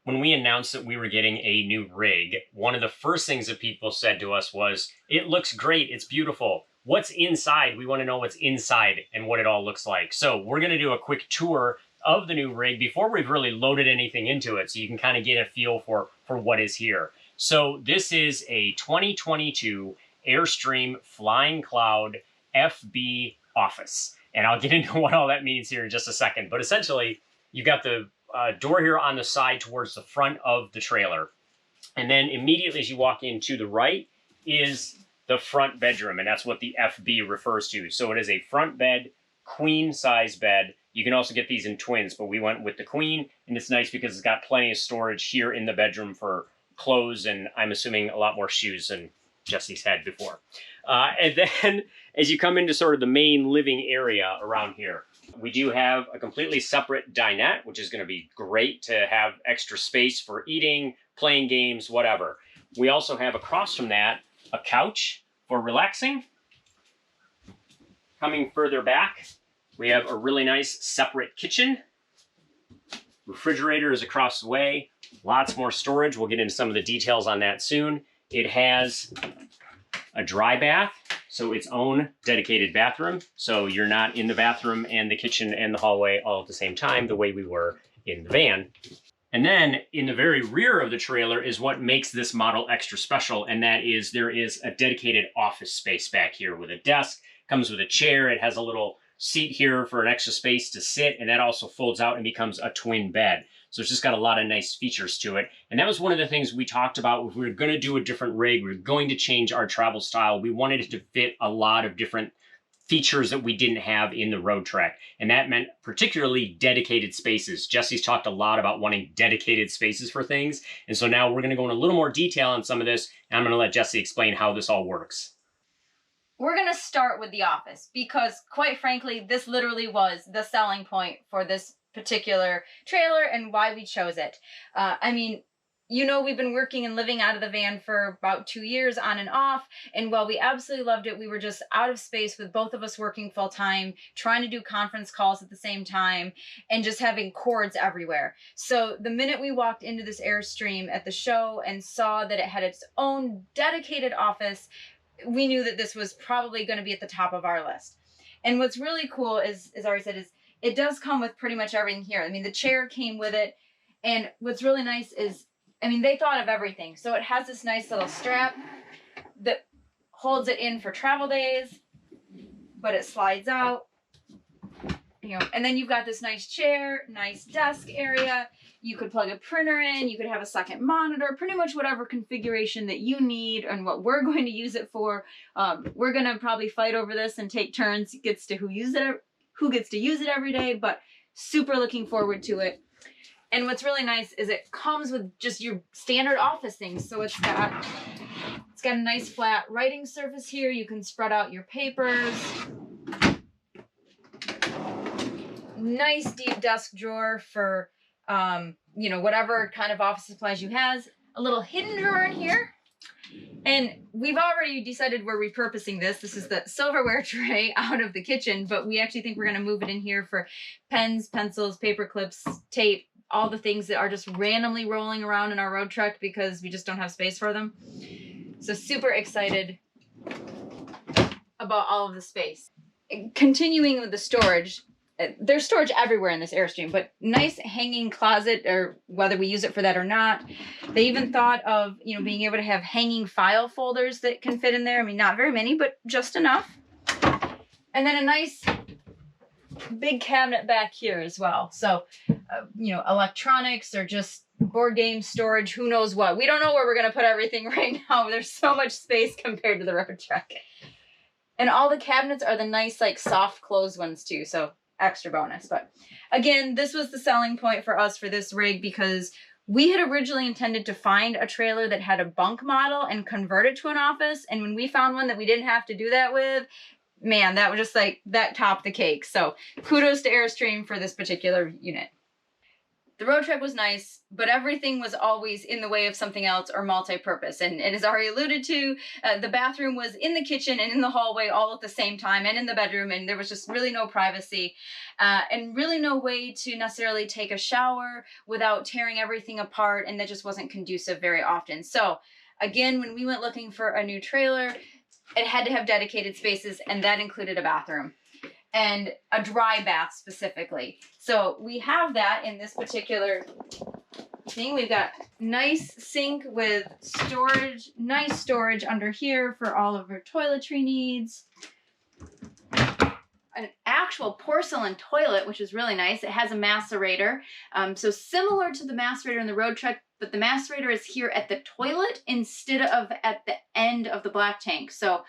when we announced that we were getting a new rig, one of the first things that people said to us was, it looks great, it's beautiful. What's inside? We want to know what's inside and what it all looks like. So we're going to do a quick tour of the new rig before we've really loaded anything into it, so you can kind of get a feel for what is here. So this is a 2022 Airstream Flying Cloud FB Office. And I'll get into what all that means here in just a second. But essentially, you've got the door here on the side towards the front of the trailer. And then immediately as you walk in to the right is the front bedroom, and that's what the FB refers to. So it is a front bed, queen size bed. You can also get these in twins, but we went with the queen, and it's nice because it's got plenty of storage here in the bedroom for clothes, and I'm assuming a lot more shoes than Jesse's had before. And then as you come into sort of the main living area around here, we do have a completely separate dinette, which is going to be great to have extra space for eating, playing games, whatever. We also have across from that a couch for relaxing. Coming further back, we have a really nice separate kitchen. Refrigerator is across the way. Lots more storage. We'll get into some of the details on that soon. It has a dry bath, so its own dedicated bathroom. So you're not in the bathroom and the kitchen and the hallway all at the same time, the way we were in the van. And then in the very rear of the trailer is what makes this model extra special, and that is there is a dedicated office space back here with a desk. Comes with a chair. It has a little seat here for an extra space to sit, and that also folds out and becomes a twin bed. So it's just got a lot of nice features to it. And that was one of the things we talked about. If we were going to do a different rig, we were going to change our travel style. We wanted it to fit a lot of different features that we didn't have in the Road Trek. And that meant particularly dedicated spaces. Jesse's talked a lot about wanting dedicated spaces for things. And so now we're going to go in a little more detail on some of this. And I'm going to let Jesse explain how this all works. We're going to start with the office because, quite frankly, this literally was the selling point for this particular trailer and why we chose it. I mean, you know, we've been working and living out of the van for about 2 years on and off. And while we absolutely loved it, we were just out of space with both of us working full time, trying to do conference calls at the same time, and just having cords everywhere. So the minute we walked into this Airstream at the show and saw that it had its own dedicated office, we knew that this was probably going to be at the top of our list. And what's really cool is, as Ari said, is it does come with pretty much everything here. I mean, the chair came with it. And what's really nice is, I mean, they thought of everything. So it has this nice little strap that holds it in for travel days, but it slides out. You know, and then you've got this nice chair, nice desk area. You could plug a printer in, you could have a second monitor, pretty much whatever configuration that you need and what we're going to use it for. We're going to probably fight over this and take turns. It gets to who gets to use it every day, but super looking forward to it. And what's really nice is it comes with just your standard office things. So it's got a nice flat writing surface here. You can spread out your papers. Nice deep desk drawer for you know, whatever kind of office supplies you has. A little hidden drawer in here. And we've already decided we're repurposing this. This is the silverware tray out of the kitchen, but we actually think we're going to move it in here for pens, pencils, paper clips, tape, all the things that are just randomly rolling around in our road truck because we just don't have space for them. So super excited about all of the space. Continuing with the storage, there's storage everywhere in this Airstream, but nice hanging closet, or whether we use it for that or not. They even thought of, you know, being able to have hanging file folders that can fit in there. I mean, not very many, but just enough. And then a nice big cabinet back here as well. So, you know, electronics or just board game storage, who knows what. We don't know where we're going to put everything right now. There's so much space compared to the Road Trek. And all the cabinets are the nice, like, soft closed ones too. So extra bonus. But again, this was the selling point for us for this rig because we had originally intended to find a trailer that had a bunk model and convert it to an office. And when we found one that we didn't have to do that with, man, that was just like, that topped the cake. So kudos to Airstream for this particular unit. The road trek was nice, but everything was always in the way of something else or multi-purpose. And as Ari alluded to, the bathroom was in the kitchen and in the hallway all at the same time, and in the bedroom, and there was just really no privacy, and really no way to necessarily take a shower without tearing everything apart, and that just wasn't conducive very often. So again, when we went looking for a new trailer, it had to have dedicated spaces, and that included a bathroom and a dry bath specifically. So we have that in this particular thing. We've got nice sink with storage, nice storage under here for all of our toiletry needs. An actual porcelain toilet, which is really nice. It has a macerator. So similar to the macerator in the road trek, but the macerator is here at the toilet instead of at the end of the black tank. So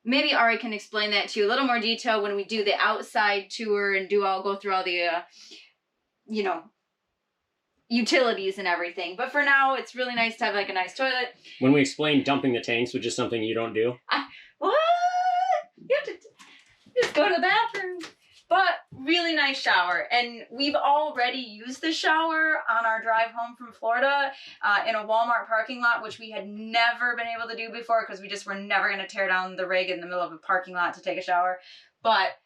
maybe Ari can explain that to you a little more detail when we do the outside tour and go through all the, utilities and everything. But for now, it's really nice to have like a nice toilet. When we explain dumping the tanks, which is something you don't do. What? You have to just go to the bathroom. But really nice shower. And we've already used the shower on our drive home from Florida in a Walmart parking lot, which we had never been able to do before because we just were never going to tear down the rig in the middle of a parking lot to take a shower. But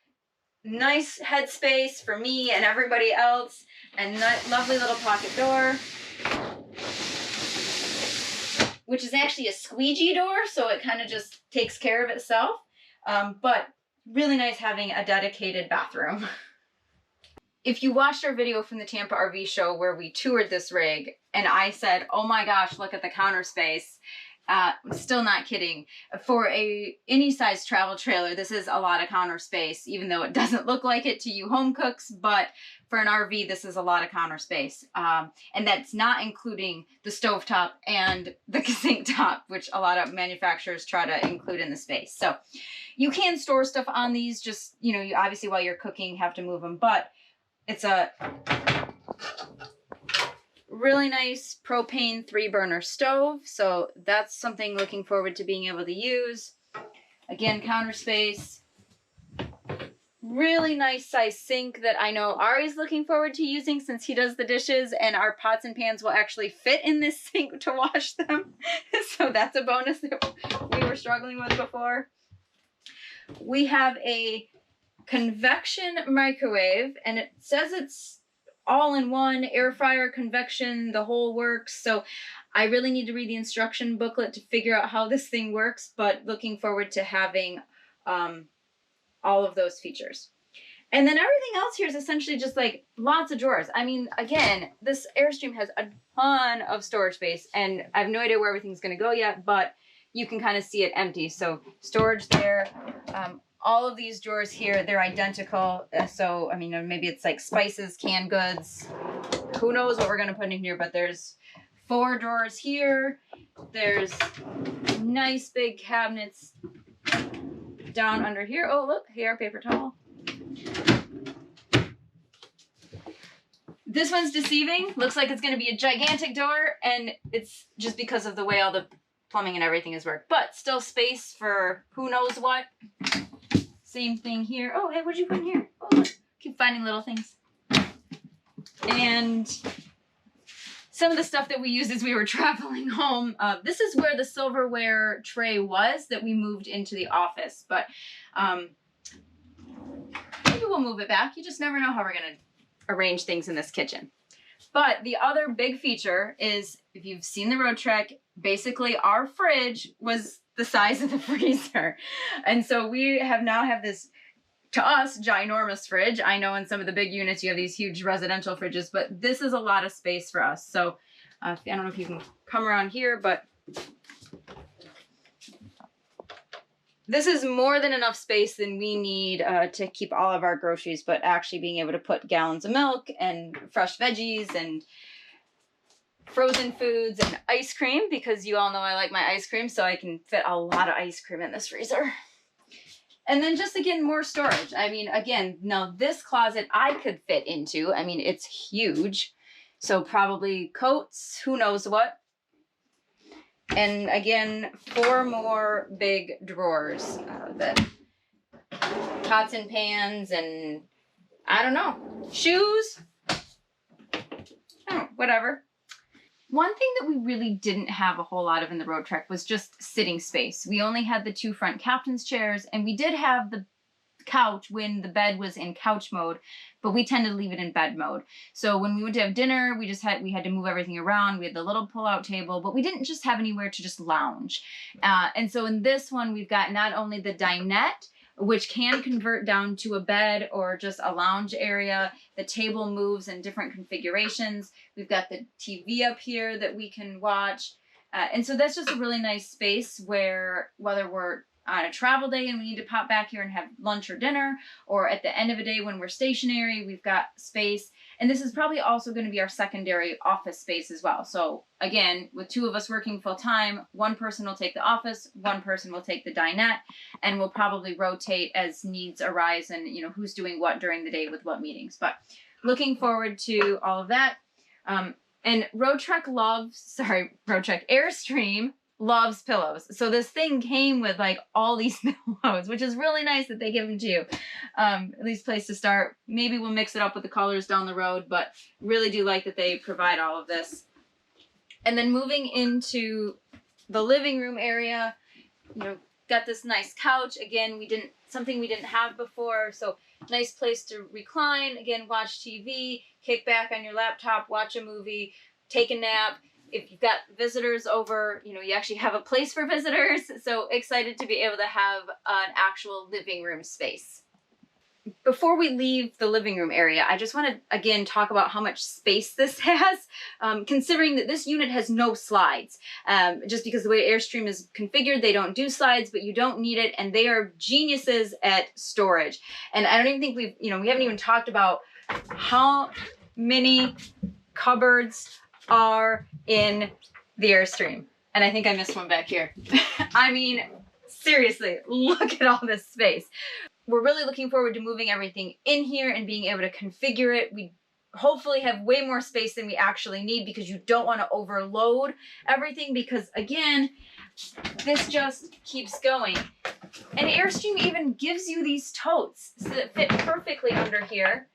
nice headspace for me and everybody else, and lovely little pocket door, which is actually a squeegee door, so it kind of just takes care of itself. But really nice having a dedicated bathroom. If you watched our video from the Tampa RV show where we toured this rig and I said, oh my gosh, look at the counter space, I'm still not kidding. For any size travel trailer, this is a lot of counter space, even though it doesn't look like it to you home cooks, but for an RV, this is a lot of counter space. And that's not including the stovetop and the sink top, which a lot of manufacturers try to include in the space. So you can store stuff on these, just, you obviously while you're cooking, have to move them, but it's a really nice propane 3-burner stove. So that's something looking forward to being able to use. Again, counter space. Really nice size sink that I know Ari's looking forward to using since he does the dishes, and our pots and pans will actually fit in this sink to wash them. So that's a bonus that we were struggling with before. We have a convection microwave, and it says it's all-in-one, air fryer, convection, the whole works. So I really need to read the instruction booklet to figure out how this thing works, but looking forward to having all of those features. And then everything else here is essentially just like lots of drawers. I mean, again, this Airstream has a ton of storage space, and I have no idea where everything's going to go yet, but you can kind of see it empty. So storage there. All of these drawers here, they're identical. So, I mean, maybe it's like spices, canned goods. Who knows what we're going to put in here, but there's 4 drawers here. There's nice big cabinets down under here. Oh, look, here, paper towel. This one's deceiving. Looks like it's going to be a gigantic door, and it's just because of the way all the plumbing and everything is worked. But still space for who knows what. Same thing here. Oh, hey, what'd you put in here? Oh, look. Keep finding little things. And some of the stuff that we used as we were traveling home. This is where the silverware tray was that we moved into the office. But maybe we'll move it back. You just never know how we're going to arrange things in this kitchen. But the other big feature is, if you've seen the road trek, basically our fridge was the size of the freezer. And so we now have this, to us, ginormous fridge. I know in some of the big units you have these huge residential fridges, but this is a lot of space for us. So I don't know if you can come around here, but this is more than enough space than we need to keep all of our groceries, but actually being able to put gallons of milk and fresh veggies and frozen foods and ice cream, because you all know I like my ice cream, so I can fit a lot of ice cream in this freezer. And then just, again, more storage. I mean, again, now this closet I could fit into. I mean, it's huge. So probably coats, who knows what. And again, 4 more big drawers. The pots and pans and, I don't know, shoes. whatever. One thing that we really didn't have a whole lot of in the road trek was just sitting space. We only had the 2 front captain's chairs, and we did have the couch when the bed was in couch mode, but we tend to leave it in bed mode. So when we went to have dinner, we had to move everything around. We had the little pull-out table, but we didn't just have anywhere to just lounge. And so in this one, we've got not only the dinette, which can convert down to a bed or just a lounge area. The table moves in different configurations. We've got the TV up here that we can watch. And so that's just a really nice space where, whether we're on a travel day and we need to pop back here and have lunch or dinner, or at the end of a day when we're stationary, we've got space. And this is probably also going to be our secondary office space as well. So again, with 2 of us working full time, 1 person will take the office, 1 person will take the dinette, and we'll probably rotate as needs arise and, you know, who's doing what during the day with what meetings. But looking forward to all of that. And Airstream loves pillows. So this thing came with like all these pillows, which is really nice that they give them to you. At least place to start. Maybe we'll mix it up with the colors down the road, but really do like that they provide all of this. And then moving into the living room area, you know, got this nice couch. Again, something we didn't have before. So nice place to recline. Again, watch TV, kick back on your laptop, watch a movie, take a nap. If you've got visitors over, you know, you actually have a place for visitors. So excited to be able to have an actual living room space. Before we leave the living room area, I just want to, again, talk about how much space this has, considering that this unit has no slides. Just because the way Airstream is configured, they don't do slides, but you don't need it, and they are geniuses at storage. And I don't even think we haven't even talked about how many cupboards are in the Airstream. And I think I missed one back here. I mean, seriously, look at all this space. We're really looking forward to moving everything in here and being able to configure it. We hopefully have way more space than we actually need, because you don't want to overload everything, because again, this just keeps going. And Airstream even gives you these totes so that fit perfectly under here.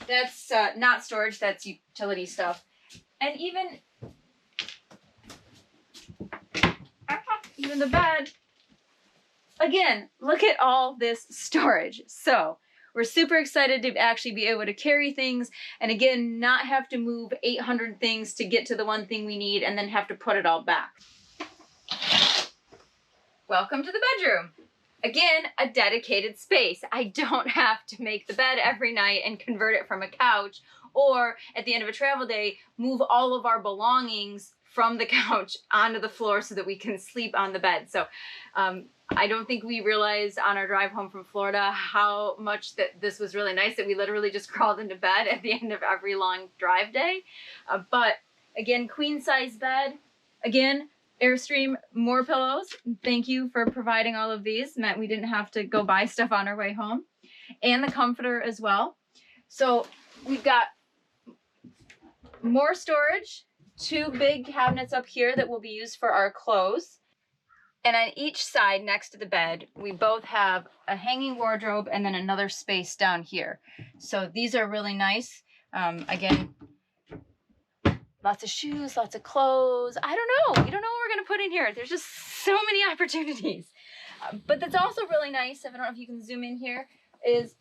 That's not storage, that's utility stuff. And even the bed, again, look at all this storage. So we're super excited to actually be able to carry things, and again, not have to move 800 things to get to the one thing we need and then have to put it all back. Welcome to the bedroom. Again, a dedicated space. I don't have to make the bed every night and convert it from a couch, or at the end of a travel day, move all of our belongings from the couch onto the floor so that we can sleep on the bed. So I don't think we realized on our drive home from Florida how much that this was really nice, that we literally just crawled into bed at the end of every long drive day. But again, queen size bed. Again, Airstream, more pillows. Thank you for providing all of these. Meant we didn't have to go buy stuff on our way home. And the comforter as well. So we've got more storage, 2 big cabinets up here that will be used for our clothes. And on each side next to the bed, we both have a hanging wardrobe and then another space down here. So these are really nice. Again, lots of shoes, lots of clothes. I don't know. You don't know what we're going to put in here. There's just so many opportunities. But that's also really nice, I don't know if you can zoom in here, is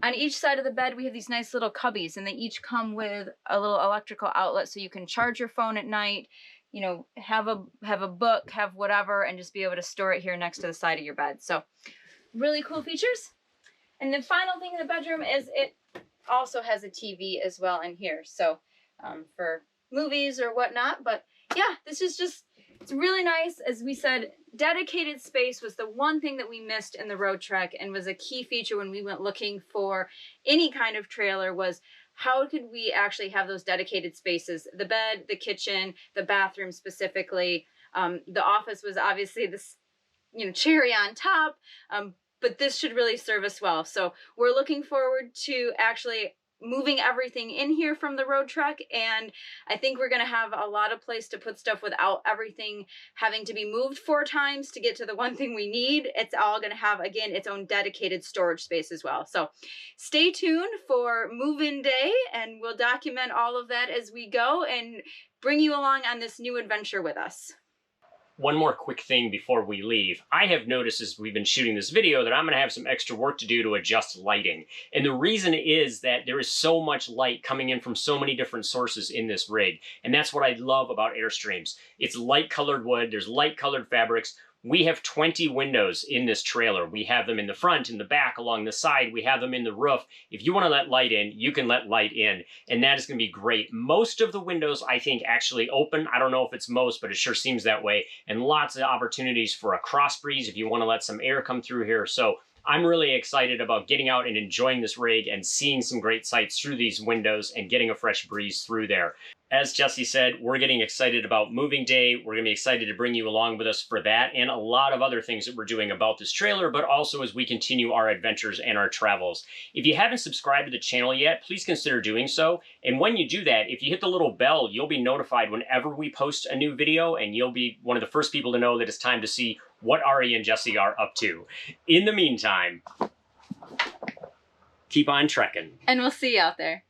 on each side of the bed, we have these nice little cubbies, and they each come with a little electrical outlet so you can charge your phone at night, you know, have a book, have whatever, and just be able to store it here next to the side of your bed. So really cool features. And the final thing in the bedroom is it also has a TV as well in here. So for movies or whatnot. But yeah, this is just, it's really nice. As we said, dedicated space was the one thing that we missed in the road trek, and was a key feature when we went looking for any kind of trailer, was how could we actually have those dedicated spaces? The bed, the kitchen, the bathroom specifically. The office was obviously this, you know, cherry on top, but this should really serve us well. So we're looking forward to actually moving everything in here from the road truck, and I think we're going to have a lot of place to put stuff without everything having to be moved 4 times to get to the one thing we need. It's all going to have, again, its own dedicated storage space as well. So stay tuned for move-in day, and we'll document all of that as we go and bring you along on this new adventure with us. One more quick thing before we leave. I have noticed as we've been shooting this video that I'm going to have some extra work to do to adjust lighting. And the reason is that there is so much light coming in from so many different sources in this rig. And that's what I love about Airstreams. It's light colored wood, there's light colored fabrics. We have 20 windows in this trailer. We have them in the front, in the back, along the side. We have them in the roof. If you want to let light in, you can let light in. And that is going to be great. Most of the windows, I think, actually open. I don't know if it's most, but it sure seems that way. And lots of opportunities for a cross breeze if you want to let some air come through here. So I'm really excited about getting out and enjoying this rig and seeing some great sights through these windows and getting a fresh breeze through there. As Jesse said, we're getting excited about moving day. We're going to be excited to bring you along with us for that and a lot of other things that we're doing about this trailer, but also as we continue our adventures and our travels. If you haven't subscribed to the channel yet, please consider doing so. And when you do that, if you hit the little bell, you'll be notified whenever we post a new video, and you'll be one of the first people to know that it's time to see what Ari and Jesse are up to. In the meantime, keep on trekking. And we'll see you out there.